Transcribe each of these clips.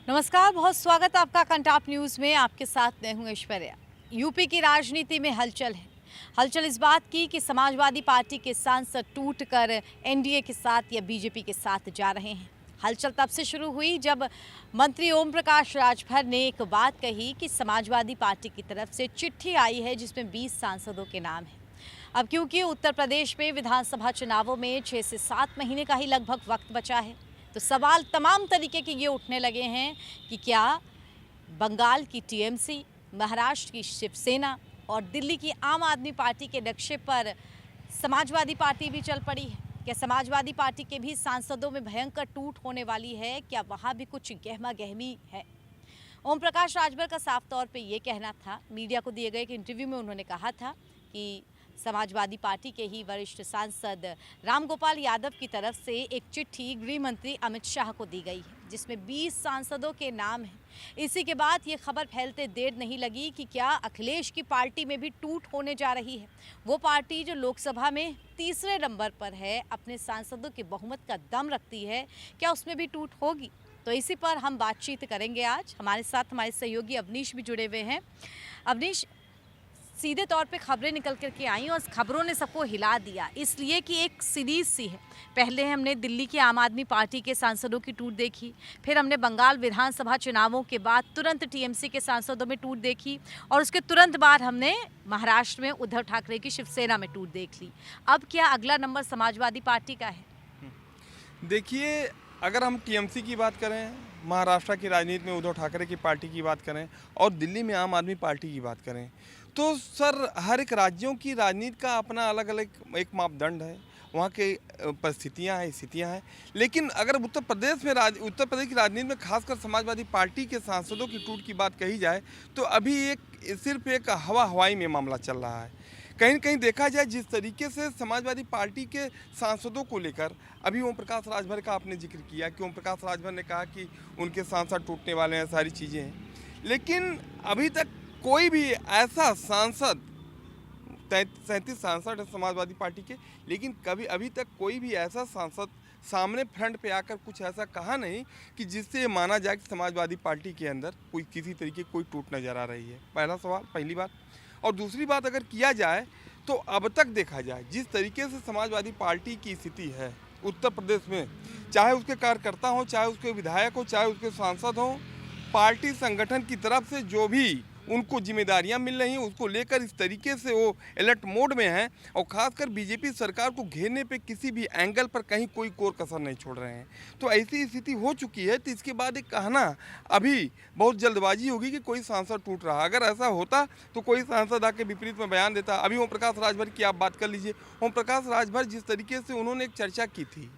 नमस्कार, बहुत स्वागत है आपका कंटाप न्यूज़ में। आपके साथ मैं हूं ऐश्वर्या। यूपी की राजनीति में हलचल है। हलचल इस बात की कि समाजवादी पार्टी के सांसद टूटकर एनडीए के साथ या बीजेपी के साथ जा रहे हैं। हलचल तब से शुरू हुई जब मंत्री ओम प्रकाश राजभर ने एक बात कही कि समाजवादी पार्टी की तरफ से चिट्ठी आई है जिसमें 20 सांसदों के नाम हैं। अब क्योंकि उत्तर प्रदेश में विधानसभा चुनावों में 6 से 7 महीने का ही लगभग वक्त बचा है, तो सवाल तमाम तरीके के ये उठने लगे हैं कि क्या बंगाल की टीएमसी, महाराष्ट्र की शिवसेना और दिल्ली की आम आदमी पार्टी के नक्शे पर समाजवादी पार्टी भी चल पड़ी है। क्या समाजवादी पार्टी के भी सांसदों में भयंकर टूट होने वाली है? क्या वहाँ भी कुछ गहमा गहमी है? ओम प्रकाश राजभर का साफ तौर पे ये कहना था, मीडिया को दिए गए एक इंटरव्यू में उन्होंने कहा था कि समाजवादी पार्टी के ही वरिष्ठ सांसद रामगोपाल यादव की तरफ से एक चिट्ठी गृह मंत्री अमित शाह को दी गई है जिसमें 20 सांसदों के नाम हैं। इसी के बाद ये खबर फैलते देर नहीं लगी कि क्या अखिलेश की पार्टी में भी टूट होने जा रही है। वो पार्टी जो लोकसभा में तीसरे नंबर पर है, अपने सांसदों के बहुमत का दम रखती है, क्या उसमें भी टूट होगी? तो इसी पर हम बातचीत करेंगे आज। हमारे साथ हमारे सहयोगी अवनीश भी जुड़े हुए हैं। अवनीश, सीधे तौर पे खबरें निकल करके आई और खबरों ने सबको हिला दिया, इसलिए कि एक सीरीज सी है। पहले हमने दिल्ली की आम आदमी पार्टी के सांसदों की टूट देखी, फिर हमने बंगाल विधानसभा चुनावों के बाद तुरंत टीएमसी के सांसदों में टूट देखी और उसके तुरंत बाद हमने महाराष्ट्र में उद्धव ठाकरे की शिवसेना में टूट देख ली। अब क्या अगला नंबर समाजवादी पार्टी का है? देखिए, अगर हम टीएमसी की बात करें, महाराष्ट्र की राजनीति में उद्धव ठाकरे की पार्टी की बात करें और दिल्ली में आम आदमी पार्टी की बात करें, तो सर हर एक राज्यों की राजनीति का अपना अलग अलग एक मापदंड है, वहाँ के परिस्थितियाँ हैं, स्थितियाँ हैं। लेकिन अगर उत्तर प्रदेश की राजनीति में खासकर समाजवादी पार्टी के सांसदों की टूट की बात कही जाए तो अभी सिर्फ एक हवाई में मामला चल रहा है। कहीं न कहीं देखा जाए जिस तरीके से समाजवादी पार्टी के सांसदों को लेकर अभी ओम प्रकाश राजभर का आपने जिक्र किया कि ओम प्रकाश राजभर ने कहा कि उनके सांसद टूटने वाले हैं, सारी चीज़ें हैं, लेकिन अभी तक कोई भी ऐसा सांसद 37 सांसद है समाजवादी पार्टी के, लेकिन कभी अभी तक कोई भी ऐसा सांसद सामने फ्रंट पे आकर कुछ ऐसा कहा नहीं कि जिससे ये माना जाए कि समाजवादी पार्टी के अंदर कोई किसी तरीके कोई टूट नज़र आ रही है। पहली बात। और दूसरी बात अगर किया जाए तो अब तक देखा जाए जिस तरीके से समाजवादी पार्टी की स्थिति है उत्तर प्रदेश में, चाहे उसके कार्यकर्ता हों, चाहे उसके विधायक हो, चाहे उसके सांसद हों, पार्टी संगठन की तरफ से जो भी उनको जिम्मेदारियां मिल रही हैं उसको लेकर इस तरीके से वो अलर्ट मोड में हैं और ख़ासकर बीजेपी सरकार को घेरने पे किसी भी एंगल पर कहीं कोई कोर कसर नहीं छोड़ रहे हैं। तो ऐसी स्थिति हो चुकी है, तो इसके बाद एक कहना अभी बहुत जल्दबाजी होगी कि कोई सांसद टूट रहा। अगर ऐसा होता तो कोई सांसद आके विपरीत में बयान देता। अभी ओम प्रकाश राजभर की आप बात कर लीजिए। ओम प्रकाश राजभर जिस तरीके से उन्होंने एक चर्चा की थी,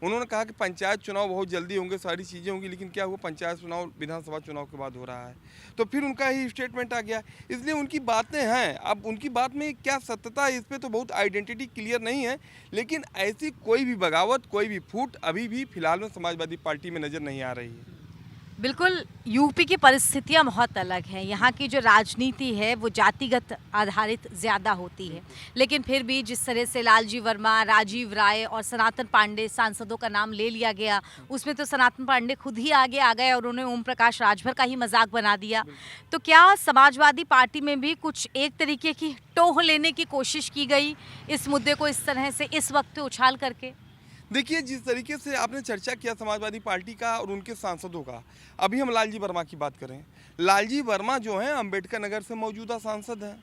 उन्होंने कहा कि पंचायत चुनाव बहुत जल्दी होंगे, सारी चीज़ें होंगी, लेकिन क्या हुआ, पंचायत चुनाव विधानसभा चुनाव के बाद हो रहा है। तो फिर उनका ही स्टेटमेंट आ गया। इसलिए उनकी बातें हैं, अब उनकी बात में क्या सत्यता है इस पर तो बहुत आइडेंटिटी क्लियर नहीं है, लेकिन ऐसी कोई भी बगावत, कोई भी फूट अभी भी फिलहाल में समाजवादी पार्टी में नज़र नहीं आ रही है। बिल्कुल, यूपी की परिस्थितियां बहुत अलग हैं। यहाँ की जो राजनीति है वो जातिगत आधारित ज़्यादा होती है, लेकिन फिर भी जिस तरह से लालजी वर्मा, राजीव राय और सनातन पांडे सांसदों का नाम ले लिया गया, उसमें तो सनातन पांडे खुद ही आगे आ गए और उन्होंने ओम प्रकाश राजभर का ही मजाक बना दिया। तो क्या समाजवादी पार्टी में भी कुछ एक तरीके की टोह लेने की कोशिश की गई इस मुद्दे को इस तरह से इस वक्त पे उछाल करके? देखिए, जिस तरीके से आपने चर्चा किया समाजवादी पार्टी का और उनके सांसदों का, अभी हम लालजी वर्मा की बात करें। लालजी वर्मा जो हैं अंबेडकर नगर से मौजूदा सांसद हैं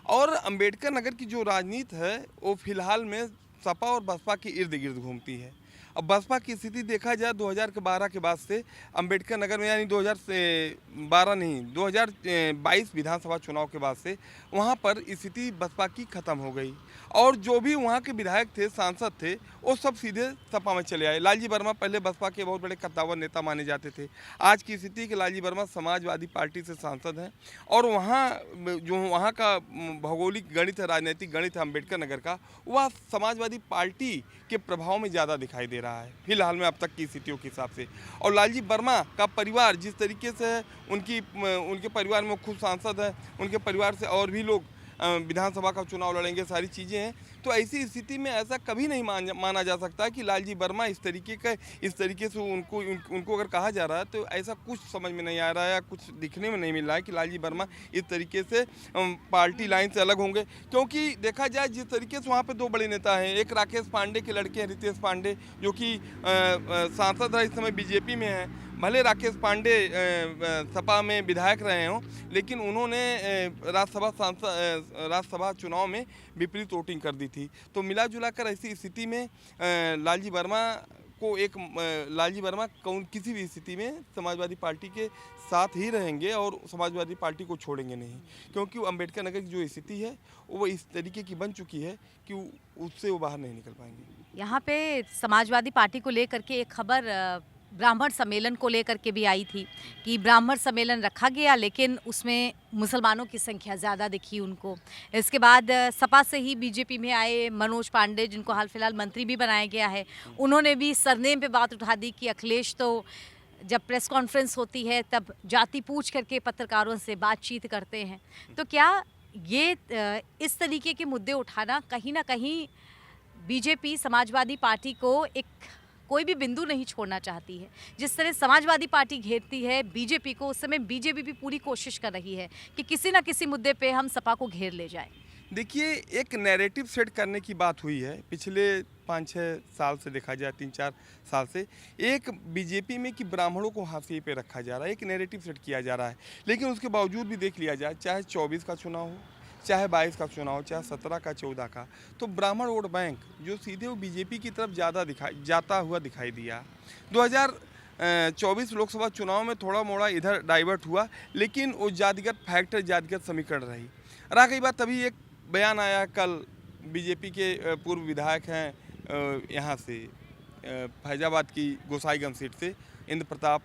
और अंबेडकर नगर की जो राजनीति है वो फिलहाल में सपा और बसपा के इर्द गिर्द घूमती है। अब बसपा की स्थिति देखा जाए 2012 के बाद से अंबेडकर नगर में, यानी 2022 विधानसभा चुनाव के बाद से वहाँ पर स्थिति बसपा की ख़त्म हो गई और जो भी वहाँ के विधायक थे, सांसद थे, वो सब सीधे सपा में चले आए। लालजी वर्मा पहले बसपा के बहुत बड़े कद्दावर नेता माने जाते थे। आज की स्थिति कि लालजी वर्मा समाजवादी पार्टी से सांसद हैं और वहाँ का भौगोलिक गणित है, राजनीतिक गणित है अम्बेडकर नगर का, वह समाजवादी पार्टी के प्रभाव में ज़्यादा दिखाई दे रहा है फिलहाल में अब तक की स्थितियों के हिसाब से। और लालजी वर्मा का परिवार जिस तरीके से है, उनके परिवार में खुद सांसद है, उनके परिवार से और भी लोग विधानसभा का चुनाव लड़ेंगे, सारी चीज़ें हैं। तो ऐसी स्थिति में ऐसा कभी नहीं माना जा सकता कि लालजी वर्मा इस तरीके से उनको अगर कहा जा रहा है, तो ऐसा कुछ समझ में नहीं आ रहा है या कुछ दिखने में नहीं मिल रहा है कि लालजी वर्मा इस तरीके से पार्टी लाइन से अलग होंगे। क्योंकि देखा जाए जिस तरीके से वहाँ पे दो बड़े नेता हैं, एक राकेश पांडे के लड़के हैं रितेश पांडे, जो कि सांसद रहे, इस समय बीजेपी में हैं। भले राकेश पांडे सपा में विधायक रहे हों, लेकिन उन्होंने राज्यसभा चुनाव में विपरीत वोटिंग कर दी थी। तो मिला जुला कर ऐसी स्थिति में लालजी वर्मा किसी भी स्थिति में समाजवादी पार्टी के साथ ही रहेंगे और समाजवादी पार्टी को छोड़ेंगे नहीं, क्योंकि अम्बेडकर नगर की जो स्थिति है वो इस तरीके की बन चुकी है कि उससे वो बाहर नहीं निकल पाएंगे। यहाँ पे समाजवादी पार्टी को लेकर के एक खबर ब्राह्मण सम्मेलन को लेकर के भी आई थी कि ब्राह्मण सम्मेलन रखा गया, लेकिन उसमें मुसलमानों की संख्या ज़्यादा दिखी उनको। इसके बाद सपा से ही बीजेपी में आए मनोज पांडे, जिनको हाल फिलहाल मंत्री भी बनाया गया है, उन्होंने भी सरनेम पे बात उठा दी कि अखिलेश तो जब प्रेस कॉन्फ्रेंस होती है तब जाति पूछ करके पत्रकारों से बातचीत करते हैं। तो क्या ये इस तरीके के मुद्दे उठाना कहीं ना कहीं बीजेपी समाजवादी पार्टी को एक कोई भी बिंदु नहीं छोड़ना चाहती है? जिस तरह समाजवादी पार्टी घेरती है बीजेपी को, उस समय बीजेपी भी पूरी कोशिश कर रही है कि किसी न किसी मुद्दे पे हम सपा को घेर ले जाएं। देखिए, एक नैरेटिव सेट करने की बात हुई है पिछले 5-6 साल से, देखा जाए 3-4 साल से, एक बीजेपी में कि ब्राह्मणों को हाशिए पे रखा जा रहा है, एक नैरेटिव सेट किया जा रहा है। लेकिन उसके बावजूद भी देख लिया जाए, चाहे 24 का चुनाव हो, चाहे 22 का चुनाव, चाहे 17 का, 14 का, तो ब्राह्मण वोट बैंक जो सीधे वो बीजेपी की तरफ जाता हुआ दिखाई दिया। 2024 लोकसभा चुनाव में थोड़ा मोड़ा इधर डाइवर्ट हुआ, लेकिन वो जातिगत फैक्टर, जातिगत समीकरण रहा गई बात। तभी एक बयान आया कल, बीजेपी के पूर्व विधायक हैं यहाँ से फैजाबाद की गोसाईगंज सीट से, इंद्र प्रताप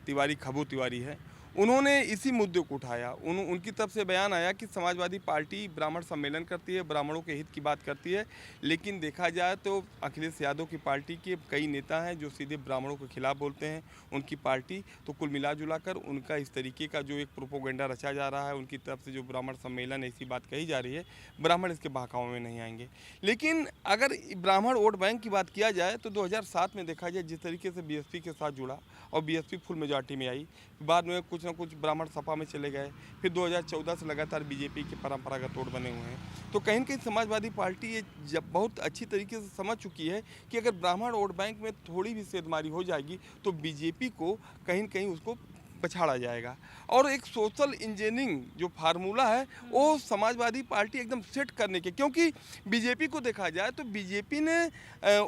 तिवारी, खबू तिवारी है, उन्होंने इसी मुद्दे को उठाया। उनकी तरफ से बयान आया कि समाजवादी पार्टी ब्राह्मण सम्मेलन करती है, ब्राह्मणों के हित की बात करती है, लेकिन देखा जाए तो अखिलेश यादव की पार्टी के कई नेता हैं जो सीधे ब्राह्मणों के खिलाफ बोलते हैं, उनकी पार्टी। तो कुल मिला जुला कर उनका इस तरीके का जो एक प्रोपोगेंडा रचा जा रहा है, उनकी तरफ से जो ब्राह्मण सम्मेलन ऐसी बात कही जा रही है, ब्राह्मण इसके बहकावे में नहीं आएंगे। लेकिन अगर ब्राह्मण वोट बैंक की बात किया जाए तो 2007 में देखा जाए जिस तरीके से बीएसपी के साथ जुड़ा और बीएसपी फुल मेजॉरिटी में आई, बाद में कुछ ना कुछ ब्राह्मण सपा में चले गए, फिर 2014 से लगातार बीजेपी के परंपरागत वोट बने हुए हैं। तो कहीं न कहीं समाजवादी पार्टी ये जब बहुत अच्छी तरीके से समझ चुकी है कि अगर ब्राह्मण वोट बैंक में थोड़ी भी सेधमारी हो जाएगी तो बीजेपी को कहीं न कहीं उसको पछाड़ा जाएगा। और एक सोशल इंजीनियरिंग जो फार्मूला है वो समाजवादी पार्टी एकदम सेट करने के, क्योंकि बीजेपी को देखा जाए तो बीजेपी ने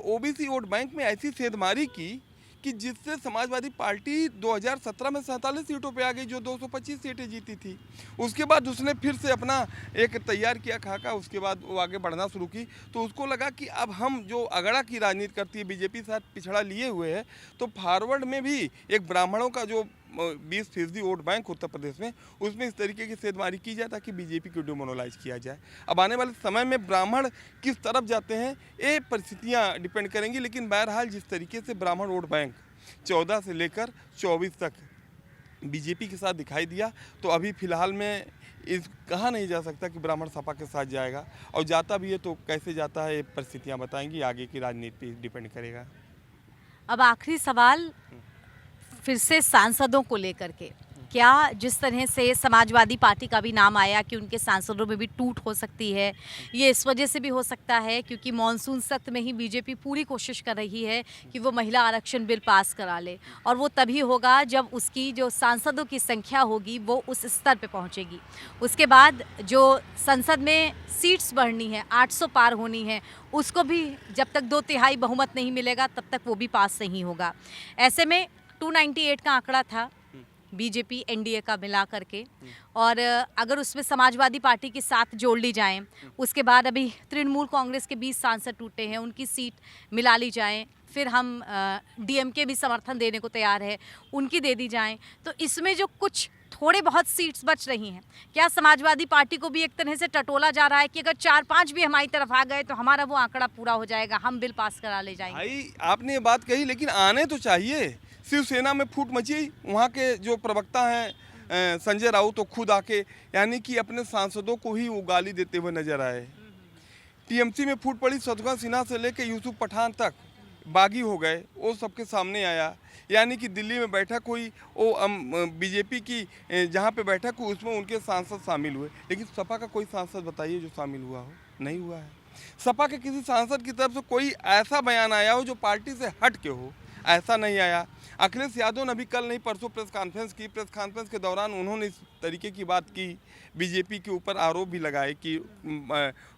ओबीसी वोट बैंक में ऐसी सेधमारी की कि जिससे समाजवादी पार्टी 2017 में 47 सीटों पे आ गई, जो 225 सीटें जीती थी। उसके बाद उसने फिर से अपना एक तैयार किया खाका, उसके बाद वो आगे बढ़ना शुरू की। तो उसको लगा कि अब हम जो अगड़ा की राजनीति करती है, बीजेपी साथ पिछड़ा लिए हुए है, तो फॉरवर्ड में भी एक ब्राह्मणों का जो 20% वोट बैंक उत्तर प्रदेश में, उसमें इस तरीके की सेधमारी की जाए ताकि बीजेपी को डिमोनलाइज किया जाए। अब आने वाले समय में ब्राह्मण किस तरफ जाते हैं ये परिस्थितियां डिपेंड करेंगी, लेकिन बहरहाल जिस तरीके से ब्राह्मण वोट बैंक 14 से लेकर 24 तक बीजेपी के साथ दिखाई दिया, तो अभी फिलहाल में कहा नहीं जा सकता कि ब्राह्मण सपा के साथ जाएगा, और जाता भी है तो कैसे जाता है ये परिस्थितियाँ बताएंगी, आगे की राजनीति पे डिपेंड करेगा। अब आखिरी सवाल फिर से सांसदों को लेकर के, क्या जिस तरह से समाजवादी पार्टी का भी नाम आया कि उनके सांसदों में भी टूट हो सकती है, ये इस वजह से भी हो सकता है क्योंकि मॉनसून सत्र में ही बीजेपी पूरी कोशिश कर रही है कि वो महिला आरक्षण बिल पास करा ले, और वो तभी होगा जब उसकी जो सांसदों की संख्या होगी वो उस स्तर पे पहुंचेगी। उसके बाद जो संसद में सीट्स बढ़नी है, 800 पार होनी है, उसको भी जब तक 2/3 बहुमत नहीं मिलेगा तब तक वो भी पास नहीं होगा। ऐसे में 298 का आंकड़ा था बीजेपी एनडीए का मिला करके, और अगर उसमें समाजवादी पार्टी के साथ जोड़ ली जाएं, उसके बाद अभी तृणमूल कांग्रेस के 20 सांसद टूटे हैं, उनकी सीट मिला ली जाएं, फिर हम डीएमके भी समर्थन देने को तैयार है, उनकी दे दी जाएं, तो इसमें जो कुछ थोड़े बहुत सीट्स बच रही हैं, क्या समाजवादी पार्टी को भी एक तरह से टटोला जा रहा है कि अगर 4-5 भी हमारी तरफ आ गए तो हमारा वो आंकड़ा पूरा हो जाएगा, हम बिल पास करा ले जाएंगे? भाई आपने ये बात कही, लेकिन आने तो चाहिए। शिवसेना में फूट मची, वहाँ के जो प्रवक्ता हैं संजय राउत तो खुद आके यानी कि अपने सांसदों को ही वो गाली देते हुए नजर आए। टीएमसी में फूट पड़ी शत्रुघ्न सिन्हा से लेकर यूसुफ पठान तक बागी हो गए, वो सबके सामने आया। यानी कि दिल्ली में बैठक हुई, वो बीजेपी की जहाँ पे बैठक हुई उसमें उनके सांसद शामिल हुए, लेकिन सपा का कोई सांसद बताइए जो शामिल हुआ हो, नहीं हुआ है। सपा के किसी सांसद की तरफ से कोई ऐसा बयान आया हो जो पार्टी से हट के हो, ऐसा नहीं आया। अखिलेश यादव ने अभी कल नहीं परसों प्रेस कॉन्फ्रेंस की, प्रेस कॉन्फ्रेंस के दौरान उन्होंने इस तरीके की बात की, बीजेपी के ऊपर आरोप भी लगाए कि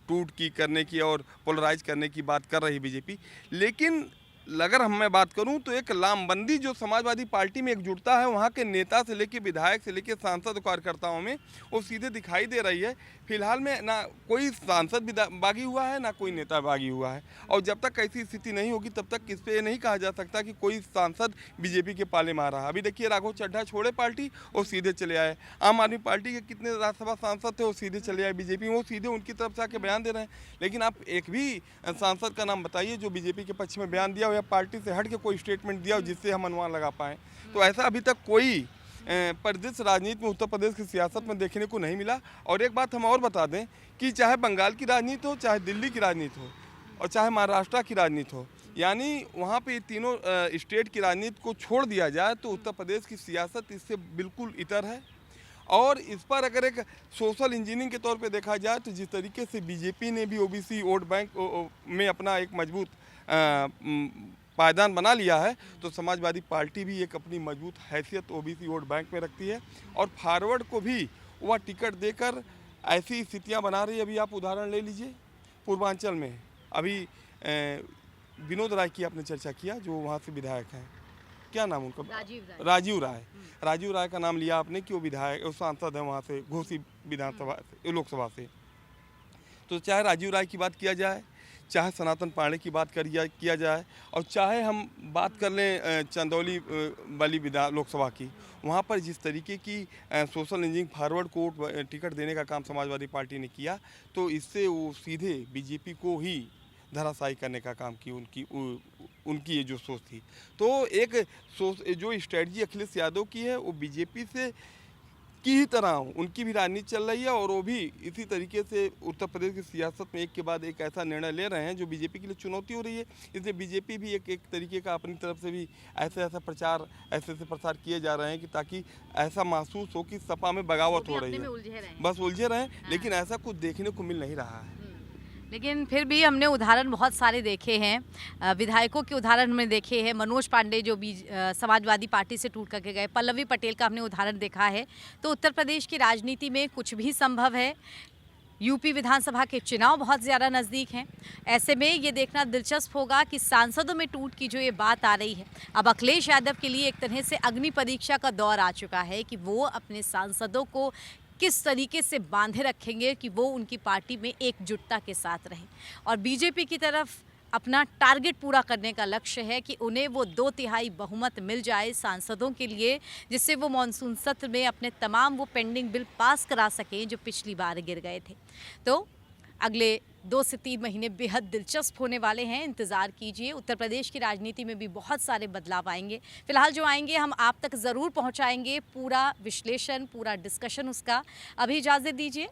टूट की करने की और पोलराइज करने की बात कर रही बीजेपी। लेकिन अगर मैं बात करूं तो एक लामबंदी जो समाजवादी पार्टी में एकजुटता है वहां के नेता से लेकर विधायक से लेकर सांसद कार्यकर्ताओं में, वो सीधे दिखाई दे रही है। फिलहाल में ना कोई सांसद बागी हुआ है ना कोई नेता बागी हुआ है, और जब तक ऐसी स्थिति नहीं होगी तब तक इस पर ये नहीं कहा जा सकता कि कोई सांसद बीजेपी के पाले में आ रहा है। अभी देखिए राघव चड्ढा छोड़े पार्टी और सीधे चले आए। आम आदमी पार्टी के कितने राज्यसभा सांसद थे वो सीधे चले आए बीजेपी में, वो सीधे उनकी तरफ से आके बयान दे रहे हैं। लेकिन आप एक भी सांसद का नाम बताइए जो बीजेपी के पक्ष में बयान दिया हो या पार्टी से हट के कोई स्टेटमेंट दिया हो जिससे हम अनुमान लगा पाएँ। तो ऐसा अभी तक कोई परिदृश्य राजनीति में उत्तर प्रदेश की सियासत में देखने को नहीं मिला। और एक बात हम और बता दें कि चाहे बंगाल की राजनीति हो, चाहे दिल्ली की राजनीति हो और चाहे महाराष्ट्र की राजनीति हो, यानी वहाँ पे तीनों स्टेट की राजनीति को छोड़ दिया जाए तो उत्तर प्रदेश की सियासत इससे बिल्कुल इतर है। और इस पर अगर एक सोशल इंजीनियरिंग के तौर पे देखा जाए तो जिस तरीके से बीजेपी ने भी ओबीसी वोट बैंक में अपना एक मजबूत पायदान बना लिया है, तो समाजवादी पार्टी भी एक अपनी मजबूत हैसियत ओबीसी वोट बैंक में रखती है और फॉरवर्ड को भी वह टिकट देकर ऐसी स्थितियां बना रही है। अभी आप उदाहरण ले लीजिए, पूर्वांचल में अभी विनोद राय की आपने चर्चा किया जो वहाँ से विधायक हैं, क्या नाम उनका? राजीव राय। राजीव राय का नाम लिया आपने कि वो विधायक, वो सांसद है वहाँ से, घोसी विधानसभा से, लोकसभा से। तो चाहे राजीव राय की बात किया जाए, चाहे सनातन पांडे की बात किया जाए, और चाहे हम बात कर लें चंदौली वाली लोकसभा की, वहाँ पर जिस तरीके की सोशल इंजीनियरिंग फॉरवर्ड को टिकट देने का काम समाजवादी पार्टी ने किया, तो इससे वो सीधे बीजेपी को ही धराशायी करने का काम की उनकी ये जो सोच थी। तो एक जो स्ट्रेटजी अखिलेश यादव की है वो बीजेपी से की ही तरह उनकी भी राजनीति चल रही है, और वो भी इसी तरीके से उत्तर प्रदेश की सियासत में एक के बाद एक ऐसा निर्णय ले रहे हैं जो बीजेपी के लिए चुनौती हो रही है। इसलिए बीजेपी भी एक तरीके का अपनी तरफ से भी ऐसे प्रचार ऐसे प्रसार किए जा रहे हैं कि ताकि ऐसा महसूस हो कि सपा में बगावत हो रही है, बस उलझे रहें। लेकिन ऐसा कुछ देखने को मिल नहीं रहा है। लेकिन फिर भी हमने उदाहरण बहुत सारे देखे हैं, विधायकों के उदाहरण में देखे हैं। मनोज पांडे जो भी समाजवादी पार्टी से टूट करके गए, पल्लवी पटेल का हमने उदाहरण देखा है। तो उत्तर प्रदेश की राजनीति में कुछ भी संभव है। यूपी विधानसभा के चुनाव बहुत ज़्यादा नज़दीक हैं। ऐसे में ये देखना दिलचस्प होगा कि सांसदों में टूट की जो ये बात आ रही है, अब अखिलेश यादव के लिए एक तरह से अग्नि परीक्षा का दौर आ चुका है कि वो अपने सांसदों को किस तरीके से बांधे रखेंगे कि वो उनकी पार्टी में एकजुटता के साथ रहें। और बीजेपी की तरफ अपना टारगेट पूरा करने का लक्ष्य है कि उन्हें वो 2/3 बहुमत मिल जाए सांसदों के लिए, जिससे वो मानसून सत्र में अपने तमाम वो पेंडिंग बिल पास करा सकें जो पिछली बार गिर गए थे। तो अगले 2 से 3 महीने बेहद दिलचस्प होने वाले हैं, इंतज़ार कीजिए। उत्तर प्रदेश की राजनीति में भी बहुत सारे बदलाव आएंगे। फिलहाल जो आएंगे हम आप तक ज़रूर पहुंचाएंगे, पूरा विश्लेषण, पूरा डिस्कशन उसका। अभी इजाज़त दीजिए,